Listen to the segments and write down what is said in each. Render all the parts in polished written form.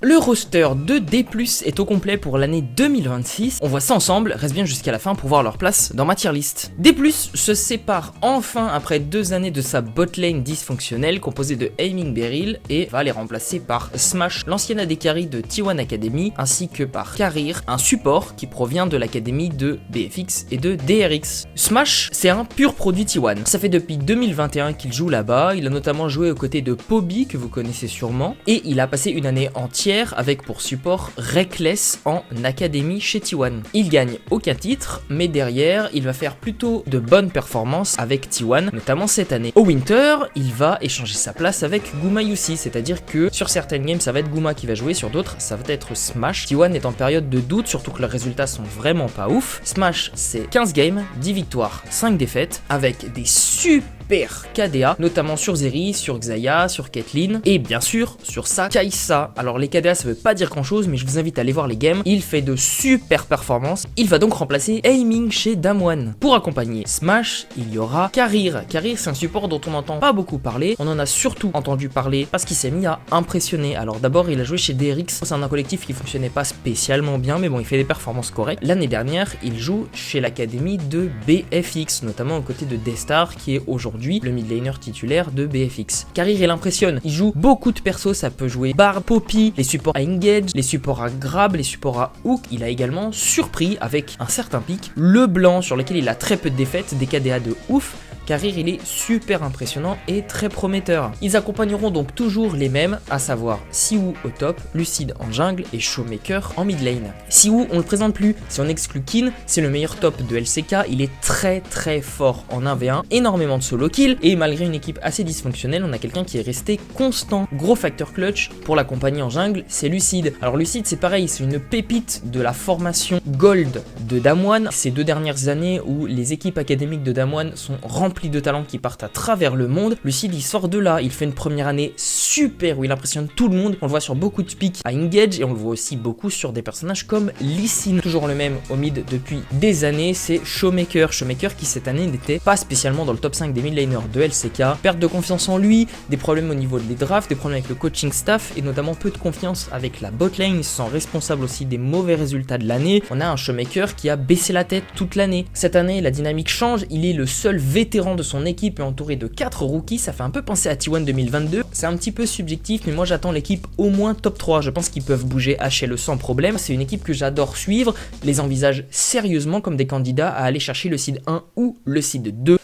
Le roster de D+, est au complet pour l'année 2026. On voit ça ensemble, reste bien jusqu'à la fin pour voir leur place dans ma tier list. D+, se sépare enfin après 2 années de sa botlane dysfonctionnelle composée de Aiming Beryl et va les remplacer par Smash, l'ancienne AD carry de T1 Academy, ainsi que par Karir, un support qui provient de l'académie de BFX et de DRX. Smash, c'est un pur produit T1. Ça fait depuis 2021 qu'il joue là-bas, il a notamment joué aux côtés de Poby, que vous connaissez sûrement, et il a passé une année entière avec pour support Reckless en académie chez T1. Il gagne aucun titre, mais derrière, il va faire plutôt de bonnes performances avec T1, notamment cette année. Au Winter, il va échanger sa place avec Guma Yusi, c'est-à-dire que sur certaines games, ça va être Guma qui va jouer, sur d'autres, ça va être Smash. T1 est en période de doute, surtout que leurs résultats sont vraiment pas ouf. Smash, c'est 15 games, 10 victoires, 5 défaites, avec des super KDA, notamment sur Zeri, sur Xayah, sur Caitlyn, et bien sûr, sur sa Kai'Sa. Alors les KDA, ça veut pas dire grand chose, mais je vous invite à aller voir les games. Il fait de super performances. Il va donc remplacer Aiming chez Damwon. Pour accompagner Smash, il y aura Karir. Karir, c'est un support dont on n'entend pas beaucoup parler. On en a surtout entendu parler parce qu'il s'est mis à impressionner. Alors d'abord, il a joué chez DRX. C'est un collectif qui fonctionnait pas spécialement bien, mais bon, il fait des performances correctes. L'année dernière, il joue chez l'académie de BFX, notamment aux côtés de Daystar, qui est aujourd'hui le mid laner titulaire de BFX. Karir, il impressionne. Il joue beaucoup de persos. Ça peut jouer Bard, Poppy, les supports à Engage, les supports à Grab, les supports à Hook. Il a également surpris avec un certain pic le blanc sur lequel il a très peu de défaites, des KDA de ouf. Karir, il est super impressionnant et très prometteur. Ils accompagneront donc toujours les mêmes, à savoir Siwoo au top, Lucid en jungle et Showmaker en mid lane. Siwoo, on le présente plus, si on exclut Kin, c'est le meilleur top de LCK, il est très fort en 1v1, énormément de solo kill, et malgré une équipe assez dysfonctionnelle, on a quelqu'un qui est resté constant. Gros facteur clutch pour l'accompagner en jungle, c'est Lucid. Alors Lucid, c'est pareil, c'est une pépite de la formation Gold de Damwon. Ces 2 dernières années où les équipes académiques de Damwon sont remplies de talents qui partent à travers le monde, Lucid il sort de là, il fait une première année super où il impressionne tout le monde, on le voit sur beaucoup de pics à Engage et on le voit aussi beaucoup sur des personnages comme Lee Sin. Toujours le même au mid depuis des années, c'est Showmaker. Showmaker qui cette année n'était pas spécialement dans le top 5 des mid laners de LCK, perte de confiance en lui, des problèmes au niveau des drafts, des problèmes avec le coaching staff et notamment peu de confiance avec la botlane, ils sont responsables aussi des mauvais résultats de l'année. On a un Showmaker qui a baissé la tête toute l'année. Cette année la dynamique change, il est le seul vétéran de son équipe et entouré de 4 rookies, ça fait un peu penser à T1 2022, c'est un petit peu subjectif mais moi j'attends l'équipe au moins top 3, je pense qu'ils peuvent bouger HLE sans problème, c'est une équipe que j'adore suivre, les envisage sérieusement comme des candidats à aller chercher le seed 1 ou le seed 2,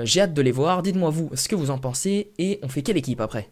j'ai hâte de les voir, dites-moi vous ce que vous en pensez et on fait quelle équipe après ?